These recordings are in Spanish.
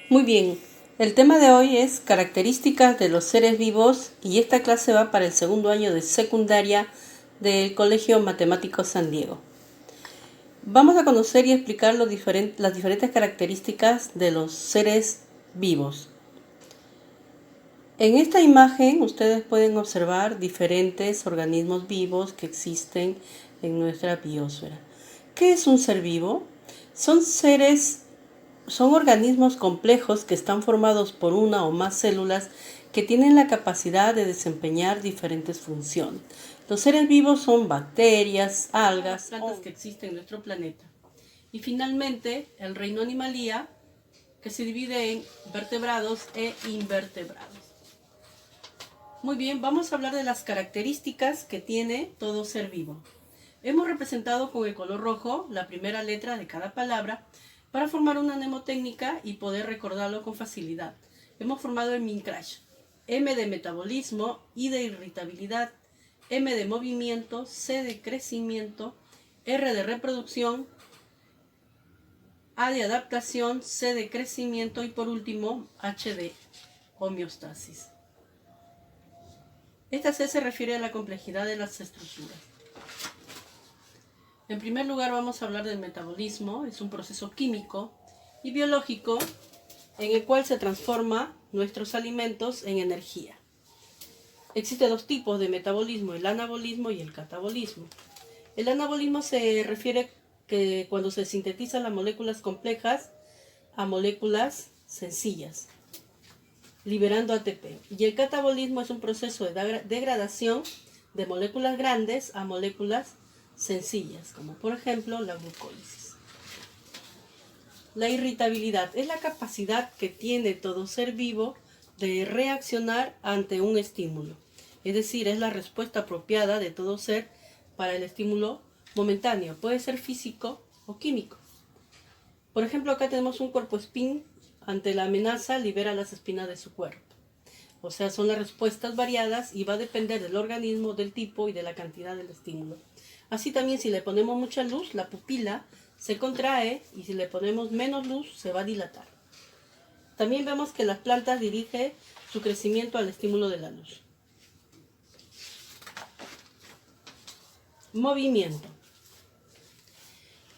Muy bien, el tema de hoy es características de los seres vivos y esta clase va para el segundo año de secundaria del Colegio Matemático San Diego. Vamos a conocer y explicar las diferentes características de los seres vivos. En esta imagen ustedes pueden observar diferentes organismos vivos que existen en nuestra biosfera. ¿Qué es un ser vivo? Son organismos complejos que están formados por una o más células que tienen la capacidad de desempeñar diferentes funciones. Los seres vivos son bacterias, algas, plantas que existen en nuestro planeta. Y finalmente, el reino animalia, que se divide en vertebrados e invertebrados. Muy bien, vamos a hablar de las características que tiene todo ser vivo. Hemos representado con el color rojo la primera letra de cada palabra para formar una mnemotécnica y poder recordarlo con facilidad. Hemos formado el MinCrash. M de metabolismo, I de irritabilidad, M de movimiento, C de crecimiento, R de reproducción, A de adaptación, C de crecimiento y por último H de homeostasis. Esta C se refiere a la complejidad de las estructuras. En primer lugar vamos a hablar del metabolismo. Es un proceso químico y biológico en el cual se transforma nuestros alimentos en energía. Existen dos tipos de metabolismo, el anabolismo y el catabolismo. El anabolismo se refiere que cuando se sintetizan las moléculas complejas a moléculas sencillas, liberando ATP. Y el catabolismo es un proceso de degradación de moléculas grandes a moléculas sencillas, como por ejemplo la glucólisis. La irritabilidad es la capacidad que tiene todo ser vivo de reaccionar ante un estímulo. Es decir, es la respuesta apropiada de todo ser para el estímulo momentáneo. Puede ser físico o químico. Por ejemplo, acá tenemos un cuerpoespín. Ante la amenaza libera las espinas de su cuerpo. O sea, son las respuestas variadas y va a depender del organismo, del tipo y de la cantidad del estímulo. Así también si le ponemos mucha luz, la pupila se contrae y si le ponemos menos luz, se va a dilatar. También vemos que las plantas dirigen su crecimiento al estímulo de la luz. Movimiento.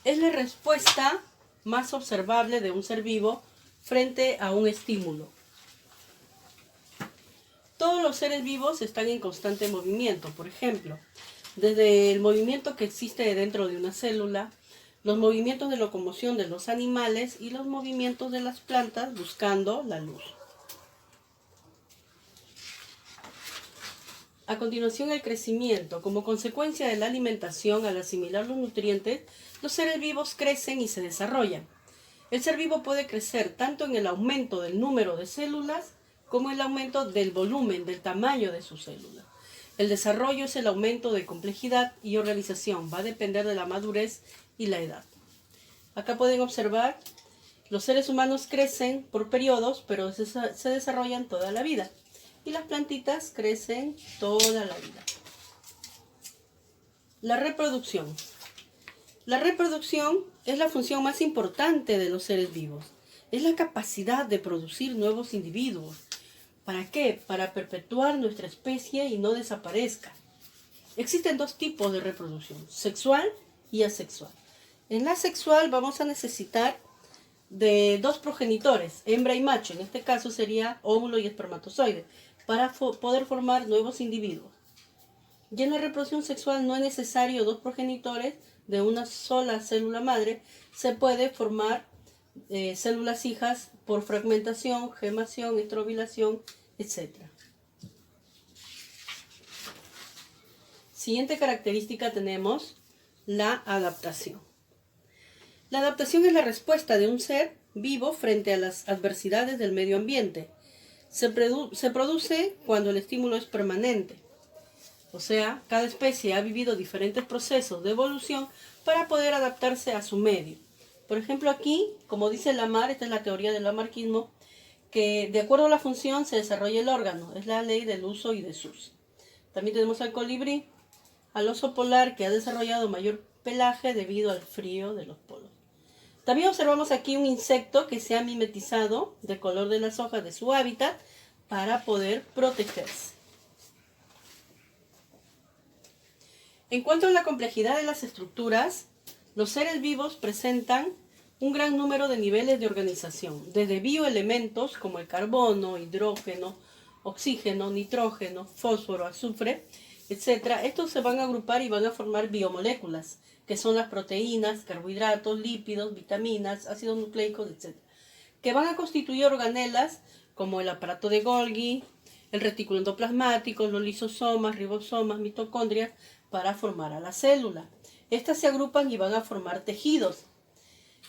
Es la respuesta más observable de un ser vivo frente a un estímulo. Todos los seres vivos están en constante movimiento. Por ejemplo, desde el movimiento que existe dentro de una célula, los movimientos de locomoción de los animales y los movimientos de las plantas buscando la luz. A continuación, el crecimiento. Como consecuencia de la alimentación, al asimilar los nutrientes, los seres vivos crecen y se desarrollan. El ser vivo puede crecer tanto en el aumento del número de células como el aumento del volumen, del tamaño de sus células. El desarrollo es el aumento de complejidad y organización. Va a depender de la madurez y la edad. Acá pueden observar, los seres humanos crecen por periodos, pero se desarrollan toda la vida. Y las plantitas crecen toda la vida. La reproducción. La reproducción es la función más importante de los seres vivos. Es la capacidad de producir nuevos individuos. ¿Para qué? Para perpetuar nuestra especie y no desaparezca. Existen dos tipos de reproducción, sexual y asexual. En la sexual vamos a necesitar de dos progenitores, hembra y macho. En este caso sería óvulo y espermatozoide, para poder formar nuevos individuos. Y en la reproducción sexual no es necesario dos progenitores de una sola célula madre. Se puede formar células hijas por fragmentación, gemación, estrobilación, etc. Siguiente característica tenemos la adaptación. La adaptación es la respuesta de un ser vivo frente a las adversidades del medio ambiente. Se produce cuando el estímulo es permanente. O sea, cada especie ha vivido diferentes procesos de evolución para poder adaptarse a su medio. Por ejemplo, aquí, como dice Lamarck, esta es la teoría del lamarckismo, que de acuerdo a la función se desarrolla el órgano. Es la ley del uso y desuso. También tenemos al colibrí, al oso polar que ha desarrollado mayor pelaje debido al frío de los polos. También observamos aquí un insecto que se ha mimetizado del color de las hojas de su hábitat para poder protegerse. En cuanto a la complejidad de las estructuras, los seres vivos presentan un gran número de niveles de organización, desde bioelementos como el carbono, hidrógeno, oxígeno, nitrógeno, fósforo, azufre, etc. Estos se van a agrupar y van a formar biomoléculas, que son las proteínas, carbohidratos, lípidos, vitaminas, ácidos nucleicos, etc., que van a constituir organelas como el aparato de Golgi, el retículo endoplasmático, los lisosomas, ribosomas, mitocondrias, para formar a la célula. Estas se agrupan y van a formar tejidos.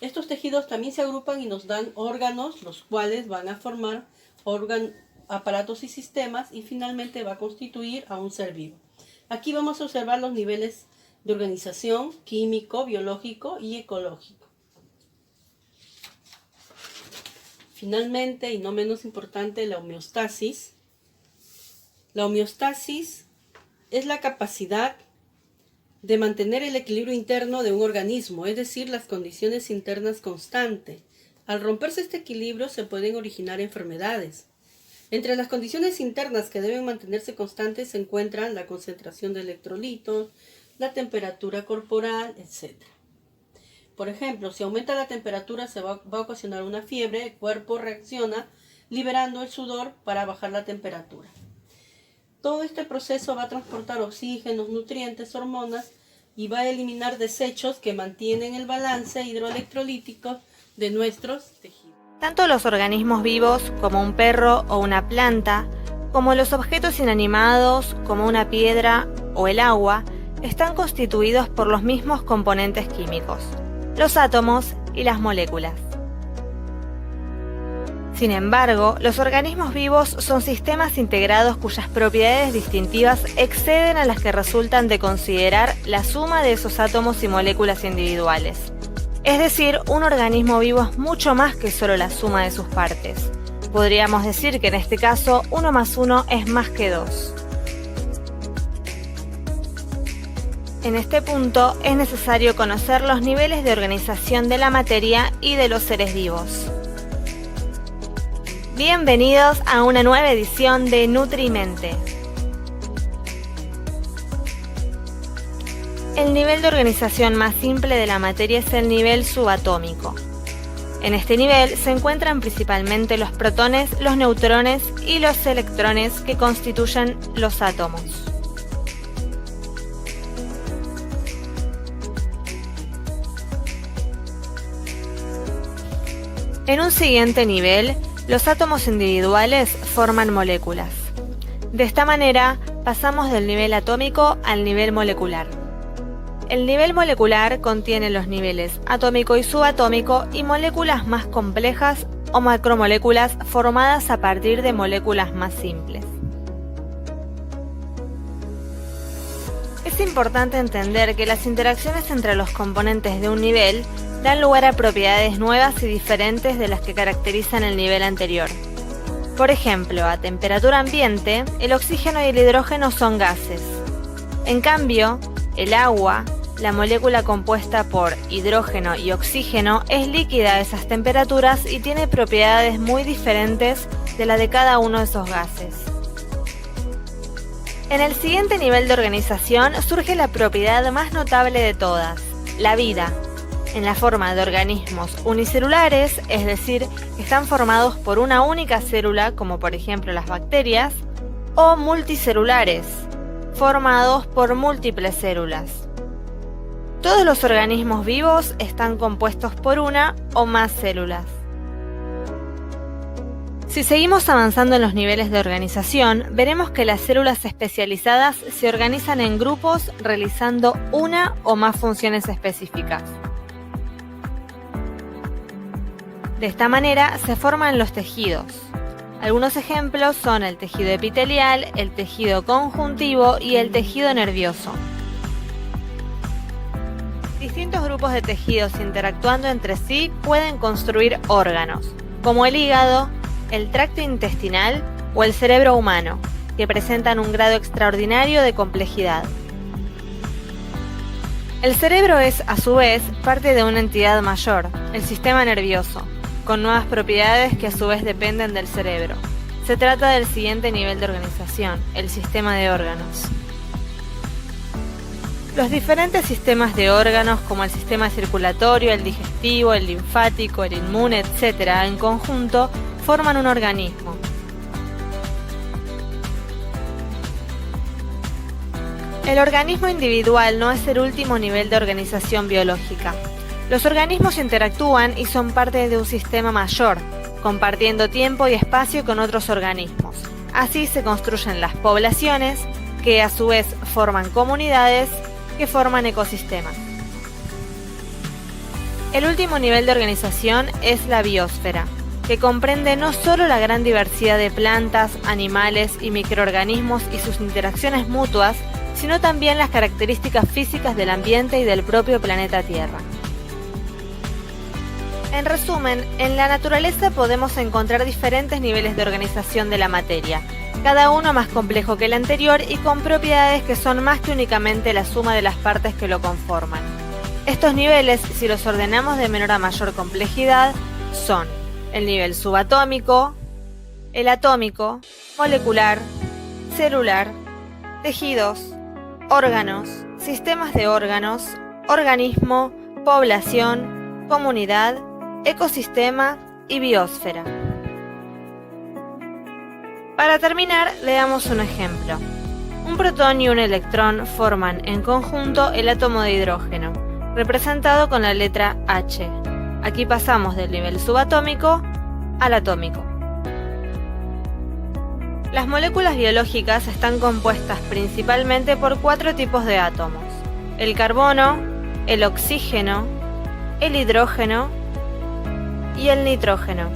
Estos tejidos también se agrupan y nos dan órganos, los cuales van a formar aparatos y sistemas, y finalmente va a constituir a un ser vivo. Aquí vamos a observar los niveles de organización químico, biológico y ecológico. Finalmente, y no menos importante, la homeostasis. La homeostasis es la capacidad de mantener el equilibrio interno de un organismo, es decir, las condiciones internas constantes. Al romperse este equilibrio se pueden originar enfermedades. Entre las condiciones internas que deben mantenerse constantes se encuentran la concentración de electrolitos, la temperatura corporal, etc. Por ejemplo, si aumenta la temperatura se va a ocasionar una fiebre, el cuerpo reacciona liberando el sudor para bajar la temperatura. Todo este proceso va a transportar oxígenos, nutrientes, hormonas y va a eliminar desechos que mantienen el balance hidroelectrolítico de nuestros tejidos. Tanto los organismos vivos como un perro o una planta, como los objetos inanimados como una piedra o el agua, están constituidos por los mismos componentes químicos, los átomos y las moléculas. Sin embargo, los organismos vivos son sistemas integrados cuyas propiedades distintivas exceden a las que resultan de considerar la suma de esos átomos y moléculas individuales. Es decir, un organismo vivo es mucho más que solo la suma de sus partes. Podríamos decir que en este caso 1 más 1 es más que 2. En este punto es necesario conocer los niveles de organización de la materia y de los seres vivos. Bienvenidos a una nueva edición de Nutrimente. El nivel de organización más simple de la materia es el nivel subatómico. En este nivel se encuentran principalmente los protones, los neutrones y los electrones que constituyen los átomos. En un siguiente nivel, los átomos individuales forman moléculas. De esta manera, pasamos del nivel atómico al nivel molecular. El nivel molecular contiene los niveles atómico y subatómico y moléculas más complejas o macromoléculas formadas a partir de moléculas más simples. Es importante entender que las interacciones entre los componentes de un nivel dan lugar a propiedades nuevas y diferentes de las que caracterizan el nivel anterior. Por ejemplo, a temperatura ambiente, el oxígeno y el hidrógeno son gases. En cambio, el agua, la molécula compuesta por hidrógeno y oxígeno, es líquida a esas temperaturas y tiene propiedades muy diferentes de la de cada uno de esos gases. En el siguiente nivel de organización surge la propiedad más notable de todas, la vida, en la forma de organismos unicelulares, es decir, que están formados por una única célula, como por ejemplo las bacterias, o multicelulares, formados por múltiples células. Todos los organismos vivos están compuestos por una o más células. Si seguimos avanzando en los niveles de organización, veremos que las células especializadas se organizan en grupos realizando una o más funciones específicas. De esta manera se forman los tejidos. Algunos ejemplos son el tejido epitelial, el tejido conjuntivo y el tejido nervioso. Distintos grupos de tejidos interactuando entre sí pueden construir órganos, como el hígado, el tracto intestinal o el cerebro humano, que presentan un grado extraordinario de complejidad. El cerebro es, a su vez, parte de una entidad mayor, el sistema nervioso, con nuevas propiedades que a su vez dependen del cerebro. Se trata del siguiente nivel de organización, el sistema de órganos. Los diferentes sistemas de órganos, como el sistema circulatorio, el digestivo, el linfático, el inmune, etc., en conjunto, forman un organismo. El organismo individual no es el último nivel de organización biológica. Los organismos interactúan y son parte de un sistema mayor, compartiendo tiempo y espacio con otros organismos. Así se construyen las poblaciones, que a su vez forman comunidades, que forman ecosistemas. El último nivel de organización es la biosfera, que comprende no solo la gran diversidad de plantas, animales y microorganismos y sus interacciones mutuas, sino también las características físicas del ambiente y del propio planeta Tierra. En resumen, en la naturaleza podemos encontrar diferentes niveles de organización de la materia, cada uno más complejo que el anterior y con propiedades que son más que únicamente la suma de las partes que lo conforman. Estos niveles, si los ordenamos de menor a mayor complejidad, son el nivel subatómico, el atómico, molecular, celular, tejidos, órganos, sistemas de órganos, organismo, población, comunidad, ecosistema y biosfera. Para terminar, leamos un ejemplo. Un protón y un electrón forman en conjunto el átomo de hidrógeno, representado con la letra H. Aquí pasamos del nivel subatómico al atómico. Las moléculas biológicas están compuestas principalmente por 4 tipos de átomos: el carbono, el oxígeno, el hidrógeno y el nitrógeno.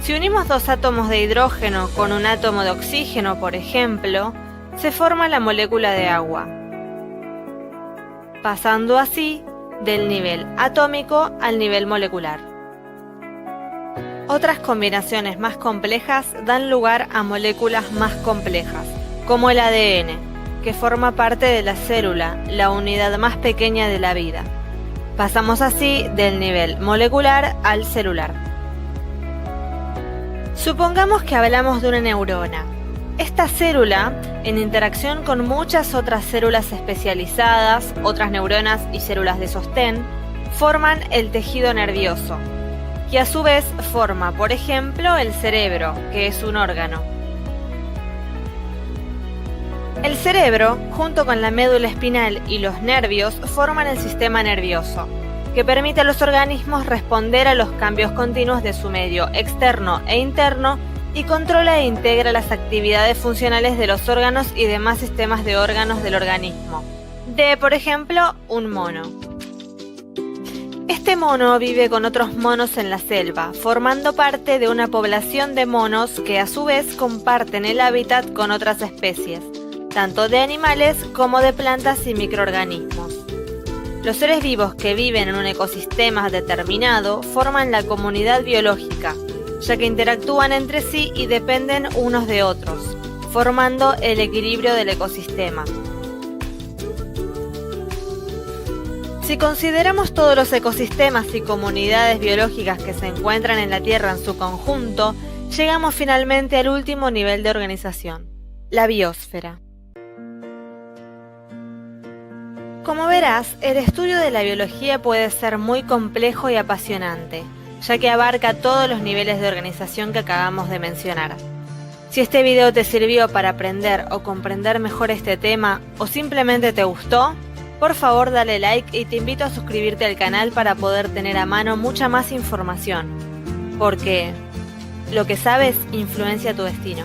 Si unimos 2 átomos de hidrógeno con un átomo de oxígeno, por ejemplo, se forma la molécula de agua, pasando así del nivel atómico al nivel molecular. Otras combinaciones más complejas dan lugar a moléculas más complejas, como el ADN, que forma parte de la célula, la unidad más pequeña de la vida. Pasamos así del nivel molecular al celular. Supongamos que hablamos de una neurona. Esta célula, en interacción con muchas otras células especializadas, otras neuronas y células de sostén, forman el tejido nervioso, que a su vez forma, por ejemplo, el cerebro, que es un órgano. El cerebro, junto con la médula espinal y los nervios, forman el sistema nervioso, que permite a los organismos responder a los cambios continuos de su medio externo e interno y controla e integra las actividades funcionales de los órganos y demás sistemas de órganos del organismo, de, por ejemplo, un mono. Este mono vive con otros monos en la selva, formando parte de una población de monos que a su vez comparten el hábitat con otras especies, tanto de animales como de plantas y microorganismos. Los seres vivos que viven en un ecosistema determinado forman la comunidad biológica, ya que interactúan entre sí y dependen unos de otros, formando el equilibrio del ecosistema. Si consideramos todos los ecosistemas y comunidades biológicas que se encuentran en la Tierra en su conjunto, llegamos finalmente al último nivel de organización, la biosfera. Como verás, el estudio de la biología puede ser muy complejo y apasionante, ya que abarca todos los niveles de organización que acabamos de mencionar. Si este video te sirvió para aprender o comprender mejor este tema, o simplemente te gustó, por favor dale like y te invito a suscribirte al canal para poder tener a mano mucha más información, porque lo que sabes influencia tu destino.